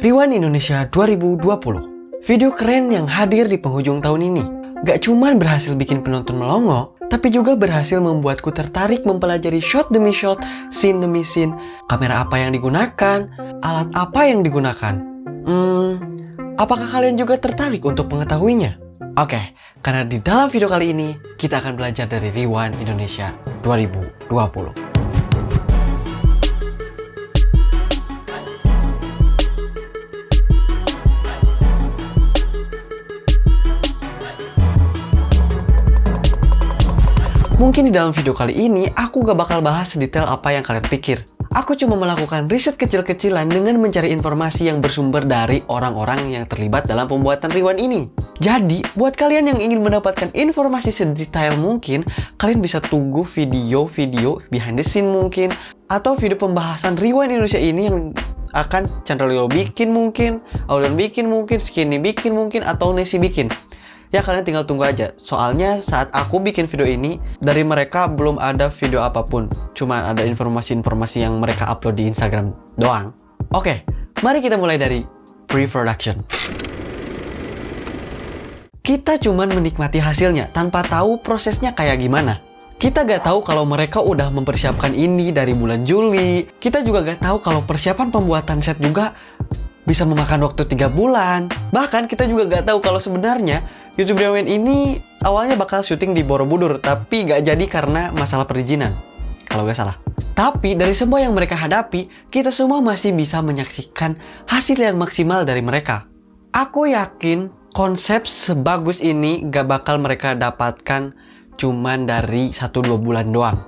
Rewind Indonesia 2020. Video keren yang hadir di penghujung tahun ini. Gak cuman berhasil bikin penonton melongo, tapi juga berhasil membuatku tertarik mempelajari shot demi shot, scene demi scene, kamera apa yang digunakan, alat apa yang digunakan. Apakah kalian juga tertarik untuk mengetahuinya? Oke, karena di dalam video kali ini, kita akan belajar dari Rewind Indonesia 2020. Mungkin di dalam video kali ini, aku gak bakal bahas sedetail apa yang kalian pikir. Aku cuma melakukan riset kecil-kecilan dengan mencari informasi yang bersumber dari orang-orang yang terlibat dalam pembuatan Rewind ini. Jadi, buat kalian yang ingin mendapatkan informasi sedetail mungkin, kalian bisa tunggu video-video behind the scene mungkin, atau video pembahasan Rewind Indonesia ini yang akan Chandra Leo bikin mungkin, Aulion bikin mungkin, Skinny bikin mungkin, atau Nesi bikin. Ya kalian tinggal tunggu aja, soalnya saat aku bikin video ini, dari mereka belum ada video apapun. Cuma ada informasi-informasi yang mereka upload di Instagram doang. Oke, mari kita mulai dari pre-production. Kita cuman menikmati hasilnya, tanpa tahu prosesnya kayak gimana. Kita gak tahu kalau mereka udah mempersiapkan ini dari bulan Juli. Kita juga gak tahu kalau persiapan pembuatan set juga bisa memakan waktu 3 bulan. Bahkan kita juga gak tahu kalau sebenarnya YouTube Rewind ini awalnya bakal syuting di Borobudur, tapi gak jadi karena masalah perizinan, kalau gak salah. Tapi dari semua yang mereka hadapi, kita semua masih bisa menyaksikan hasil yang maksimal dari mereka. Aku yakin konsep sebagus ini gak bakal mereka dapatkan cuman dari 1-2 bulan doang.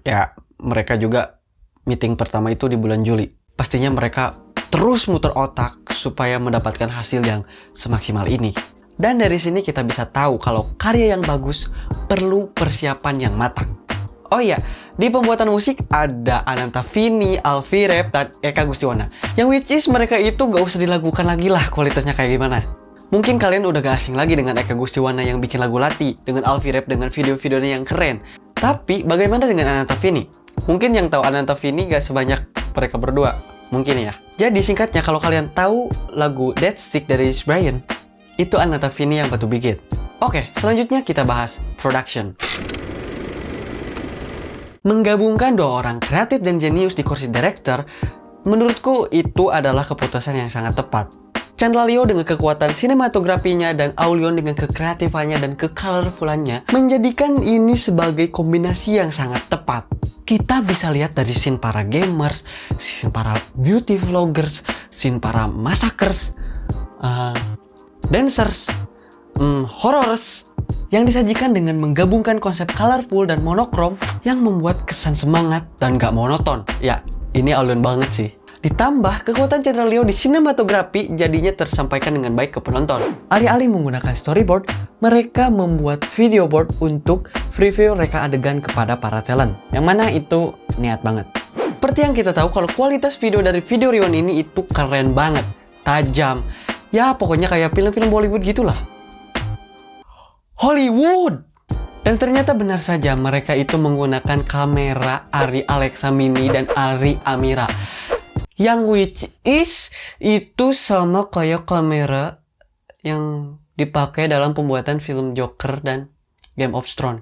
Ya, mereka juga meeting pertama itu di bulan Juli. Pastinya mereka terus muter otak supaya mendapatkan hasil yang semaksimal ini. Dan dari sini kita bisa tahu kalau karya yang bagus perlu persiapan yang matang. Oh iya, di pembuatan musik ada Ananta Vini, Alfie Rap, dan Eka Gustiwana. Yang which is mereka itu gak usah dilakukan lagi lah kualitasnya kayak gimana. Mungkin kalian udah gak asing lagi dengan Eka Gustiwana yang bikin lagu Lati, dengan Alfie Rap dengan video-videonya yang keren. Tapi bagaimana dengan Ananta Vini? Mungkin yang tahu Ananta Vini gak sebanyak mereka berdua. Mungkin ya. Jadi singkatnya kalau kalian tahu lagu Dead Stick dari Brian, itu Ananta Vini yang bantu bikin. Oke, selanjutnya kita bahas production. Menggabungkan dua orang kreatif dan jenius di kursi director, menurutku itu adalah keputusan yang sangat tepat. Chandra Leo dengan kekuatan sinematografinya dan Aulion dengan kekreatifannya dan kecolorfulannya menjadikan ini sebagai kombinasi yang sangat tepat. Kita bisa lihat dari scene para gamers, scene para beauty vloggers, scene para masakers, dancers, horrors yang disajikan dengan menggabungkan konsep colorful dan monokrom yang membuat kesan semangat dan gak monoton. Ya, ini Aulion banget sih. Ditambah kekuatan Chandra Leo di sinematografi jadinya tersampaikan dengan baik ke penonton. Alih-alih menggunakan storyboard, mereka membuat video board untuk preview reka adegan kepada para talent. Yang mana itu niat banget. Seperti yang kita tahu kalau kualitas video dari video Rewind ini itu keren banget, tajam. Ya pokoknya kayak film-film Bollywood gitulah. Hollywood! Dan ternyata benar saja mereka itu menggunakan kamera Arri Alexa Mini dan Arri Amira. Yang which is itu sama kayak kamera yang dipakai dalam pembuatan film Joker dan Game of Thrones.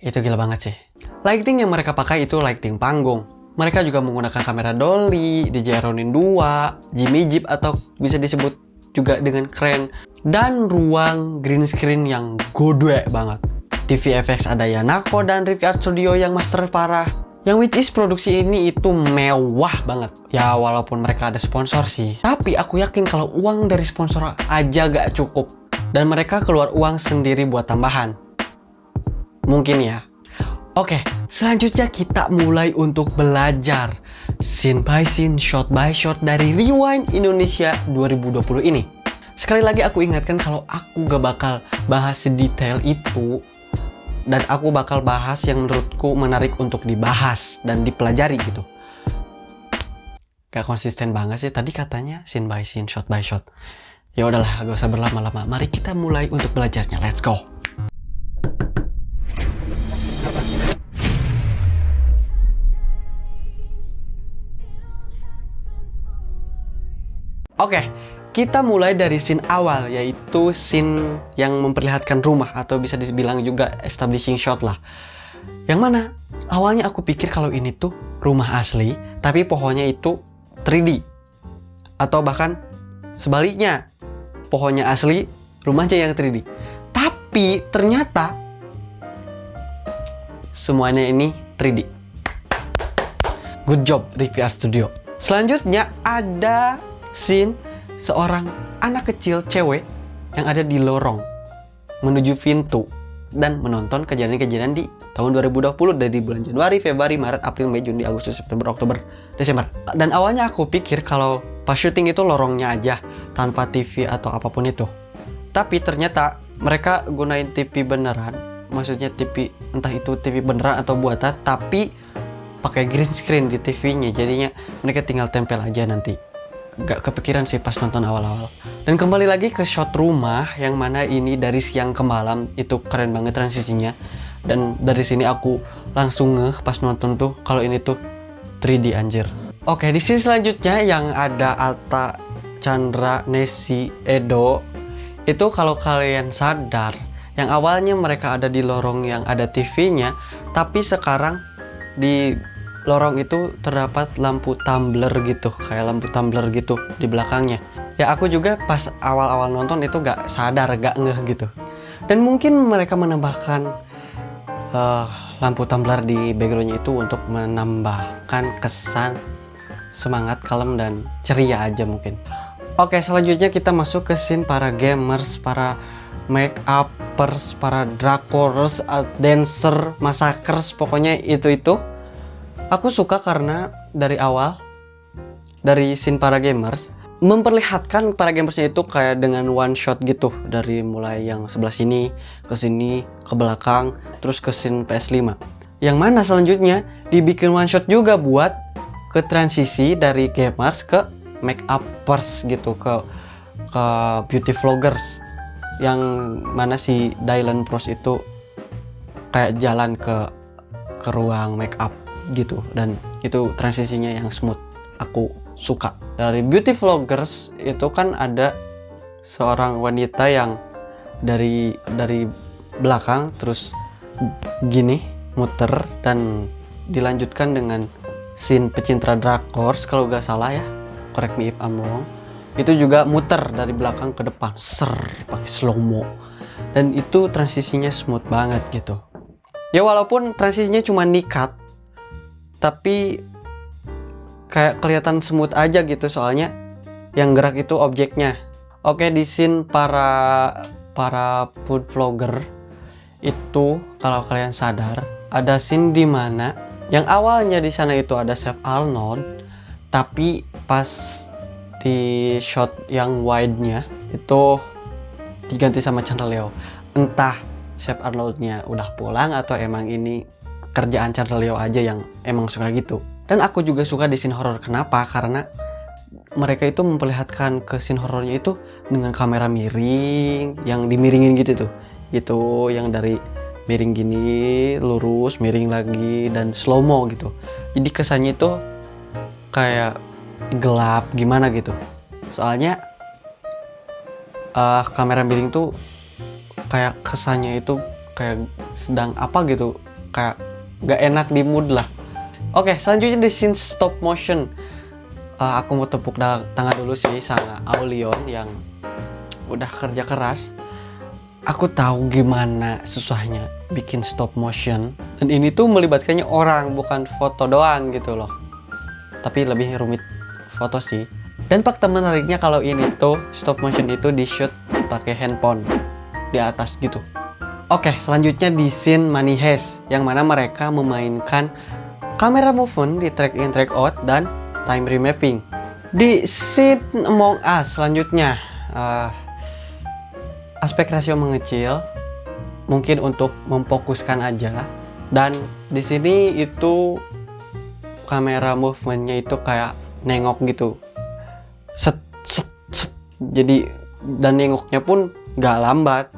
Itu gila banget sih. Lighting yang mereka pakai itu lighting panggung. Mereka juga menggunakan kamera dolly, DJI Ronin 2, Jimmy Jeep atau bisa disebut juga dengan keren. Dan ruang green screen yang gede banget. Di VFX ada Yanako dan Ripki Art Studio yang master parah. Yang which is produksi ini itu mewah banget. Ya walaupun mereka ada sponsor sih. Tapi aku yakin kalau uang dari sponsor aja gak cukup. Dan mereka keluar uang sendiri buat tambahan. Mungkin ya. Oke, selanjutnya kita mulai untuk belajar scene by scene, shot by shot dari Rewind Indonesia 2020 ini. Sekali lagi aku ingatkan kalau aku gak bakal bahas sedetail itu. Dan aku bakal bahas yang menurutku menarik untuk dibahas dan dipelajari gitu. Gak konsisten banget sih tadi katanya scene by scene, shot by shot. Ya udahlah, gak usah berlama-lama. Mari kita mulai untuk belajarnya. Let's go. Oke, kita mulai dari scene awal, yaitu scene yang memperlihatkan rumah atau bisa dibilang juga establishing shot lah. Yang mana awalnya aku pikir kalau ini tuh rumah asli, tapi pohonnya itu 3D. Atau bahkan sebaliknya, pohonnya asli, rumahnya yang 3D. Tapi ternyata semuanya ini 3D. Good job Rifki Art Studio. Selanjutnya ada scene seorang anak kecil cewek yang ada di lorong menuju pintu dan menonton kejadian-kejadian di tahun 2020 dari bulan Januari, Februari, Maret, April, Mei, Juni, Agustus, September, Oktober, Desember. Dan awalnya aku pikir kalau pas syuting itu lorongnya aja tanpa TV atau apapun itu. Tapi ternyata mereka gunain TV beneran, maksudnya TV entah itu TV beneran atau buatan, tapi pakai green screen di TV-nya. Jadinya mereka tinggal tempel aja nanti. Gak kepikiran sih pas nonton awal-awal. Dan kembali lagi ke shot rumah yang mana ini dari siang ke malam, itu keren banget transisinya. Dan dari sini aku langsung ngeh pas nonton tuh kalau ini tuh 3D anjir. Oke, di sini selanjutnya yang ada Alta, Chandra, Nessie, Edo. Itu kalau kalian sadar, yang awalnya mereka ada di lorong yang ada TV-nya, tapi sekarang di lorong itu terdapat lampu tumbler gitu, kayak lampu tumbler gitu di belakangnya. Ya aku juga pas awal-awal nonton itu gak sadar, gak ngeh gitu. Dan mungkin mereka menambahkan lampu tumbler di backgroundnya itu untuk menambahkan kesan semangat, kalem, dan ceria aja mungkin. Oke, selanjutnya kita masuk ke scene para gamers, para make uppers, para drakors, dancer, masakers, pokoknya itu. Aku suka karena dari awal, dari scene para gamers, memperlihatkan para gamersnya itu kayak dengan one shot gitu. Dari mulai yang sebelah sini, ke belakang, terus ke scene PS5. Yang mana selanjutnya dibikin one shot juga buat ke transisi dari gamers ke make uppers gitu, ke beauty vloggers. Yang mana si Dylan Pros itu kayak jalan ke ruang make up gitu, dan itu transisinya yang smooth, aku suka. Dari beauty vloggers itu kan ada seorang wanita yang dari belakang terus gini muter, dan dilanjutkan dengan scene pecinta drakors kalau gak salah ya, correct me if I'm wrong. Itu juga muter dari belakang ke depan, pakai slow mo, dan itu transisinya smooth banget gitu. Ya walaupun transisinya cuma nikat, tapi kayak kelihatan smooth aja gitu, soalnya yang gerak itu objeknya. Oke, di scene para food vlogger itu kalau kalian sadar, ada scene di mana yang awalnya di sana itu ada Chef Arnold, tapi pas di shot yang wide-nya itu diganti sama Chandra Leo. Entah Chef Arnold-nya udah pulang atau emang ini kerjaan Chandra Leo aja yang emang suka gitu. Dan aku juga suka di scene horror. Kenapa? Karena mereka itu memperlihatkan ke scene horornya itu dengan kamera miring, yang dimiringin gitu tuh. Itu yang dari miring gini, lurus, miring lagi, dan slow mo gitu. Jadi kesannya itu kayak gelap gimana gitu. Soalnya kamera miring tuh kayak kesannya itu kayak sedang apa gitu, kayak gak enak di mood lah. Oke, selanjutnya di scene stop motion. Aku mau tepuk tangan dulu sih sama Aulion yang udah kerja keras. Aku tahu gimana susahnya bikin stop motion, dan ini tuh melibatkannya orang, bukan foto doang gitu loh. Tapi lebih rumit foto sih. Dan fakta menariknya kalau ini tuh stop motion itu di shoot pakai handphone di atas gitu. Oke, selanjutnya di scene Money Heist, yang mana mereka memainkan kamera movement di track in, track out, dan time remapping. Di scene Among Us selanjutnya, aspek rasio mengecil, mungkin untuk memfokuskan aja. Dan di sini itu kamera movementnya itu kayak nengok gitu, set. Jadi dan nengoknya pun gak lambat,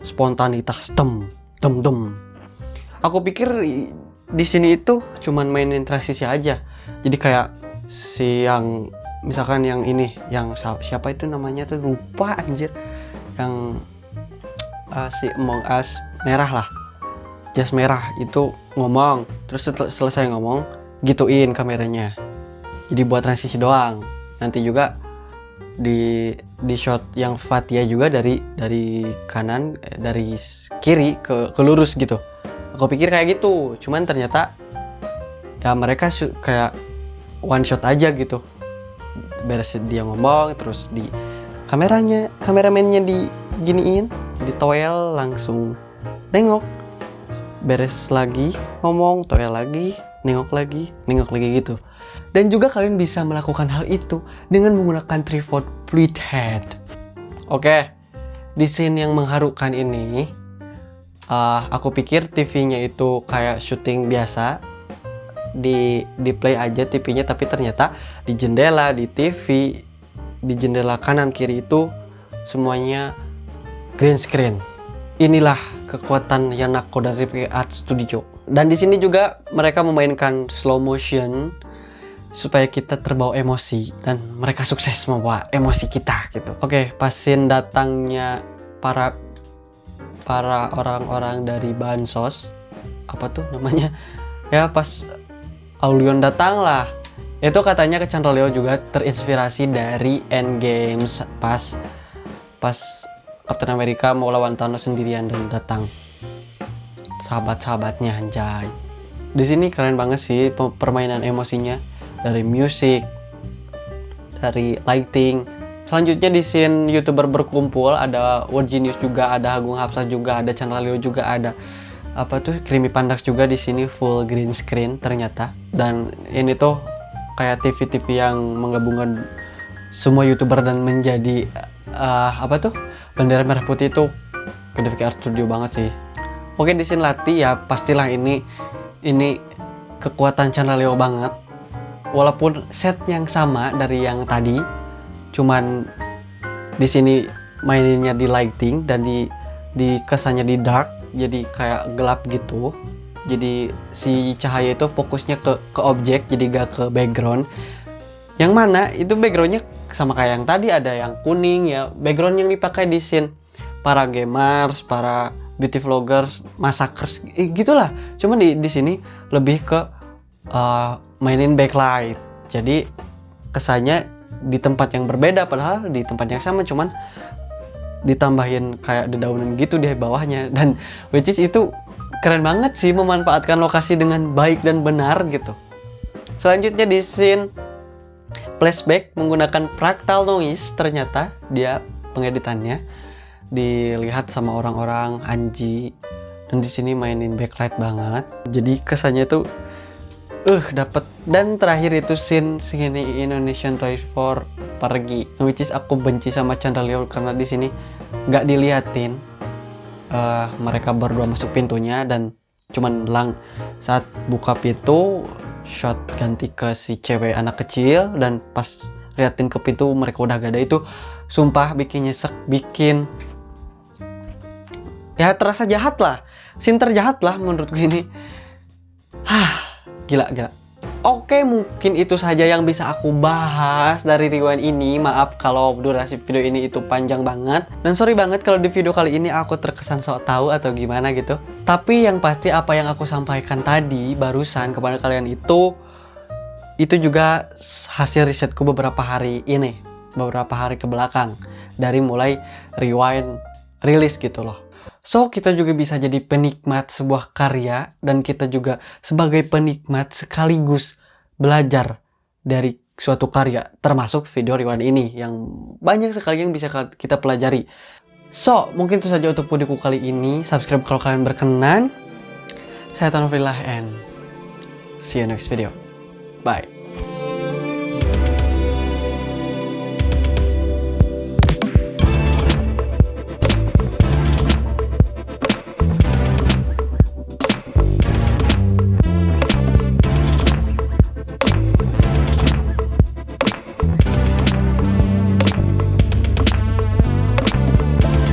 spontanitas, tem. Aku pikir di sini itu cuman mainin transisi aja. Jadi kayak si yang misalkan yang ini, yang siapa itu namanya tuh, lupa anjir, yang si Among Us merah lah, jas merah itu ngomong, terus selesai ngomong gituin kameranya, jadi buat transisi doang. Nanti juga di shot yang Fathia juga dari kanan, dari kiri ke lurus gitu. Aku pikir kayak gitu, cuman ternyata ya mereka kayak one shot aja gitu, beres dia ngomong terus di kameramennya diginiin, ditoel, langsung nengok, beres lagi ngomong, toel lagi, nengok lagi gitu. Dan juga kalian bisa melakukan hal itu dengan menggunakan tripod fluid head. Oke, di scene yang mengharukan ini, aku pikir TV-nya itu kayak syuting biasa, di play aja TV-nya, tapi ternyata di jendela, di TV, di jendela kanan kiri itu semuanya green screen. Inilah kekuatan yang nakoda dari Art Studio. Dan di sini juga mereka memainkan slow motion supaya kita terbawa emosi, dan mereka sukses membawa emosi kita gitu. Oke, pasin datangnya para orang-orang dari bansos, apa tuh namanya ya, pas Aulion datang lah, itu katanya ke Chandraleo juga terinspirasi dari Endgame, pas Captain America mau lawan Thanos sendirian dan datang sahabat-sahabatnya, anjay. Di sini keren banget sih permainan emosinya, dari musik, dari lighting. Selanjutnya di scene YouTuber berkumpul, ada World Genius juga, ada Agung Hapsah juga, ada Chandraleo juga, ada apa tuh, Creamy Pandax juga. Di sini full green screen ternyata. Dan ini tuh kayak TV-TV yang menggabungkan semua YouTuber dan menjadi apa tuh, bendera merah putih itu Kedeviki Art Studio banget sih. Oke, di scene Lati ya pastilah ini kekuatan Chandraleo banget. Walaupun set yang sama dari yang tadi, cuman di sini maininnya di lighting dan di kesannya di dark, jadi kayak gelap gitu. Jadi si cahaya itu fokusnya ke objek, jadi gak ke background. Yang mana itu backgroundnya sama kayak yang tadi, ada yang kuning ya, background yang dipakai di scene para gamers, para beauty vloggers, masakers, gitulah. Cuma di sini lebih ke mainin backlight, jadi kesannya di tempat yang berbeda, padahal di tempat yang sama, cuman ditambahin kayak dedaunan gitu di bawahnya. Dan which is itu keren banget sih, memanfaatkan lokasi dengan baik dan benar gitu. Selanjutnya di scene flashback menggunakan fractal noise, ternyata dia pengeditannya dilihat sama orang-orang Anji, dan di sini mainin backlight banget, jadi kesannya itu dapet. Dan terakhir itu scene Indonesian Toy Fair pergi, which is aku benci sama Chandraleo karena di sini nggak diliatin mereka berdua masuk pintunya, dan cuman saat buka pintu shot ganti ke si cewek anak kecil, dan pas liatin ke pintu mereka udah gak ada. Itu sumpah bikin nyesek, bikin ya terasa jahat lah, scene terjahat lah menurutku ini. Gila. Oke, mungkin itu saja yang bisa aku bahas dari rewind ini. Maaf kalau durasi video ini itu panjang banget, dan sorry banget kalau di video kali ini aku terkesan sok tahu atau gimana gitu. Tapi yang pasti apa yang aku sampaikan tadi barusan kepada kalian itu juga hasil risetku beberapa hari ke belakang, dari mulai rewind rilis gitu loh. So, kita juga bisa jadi penikmat sebuah karya, dan kita juga sebagai penikmat sekaligus belajar dari suatu karya, termasuk video rewind ini yang banyak sekali yang bisa kita pelajari. So, mungkin itu saja untuk videoku kali ini. Subscribe kalau kalian berkenan. Saya Tanofrillah and see you next video. Bye.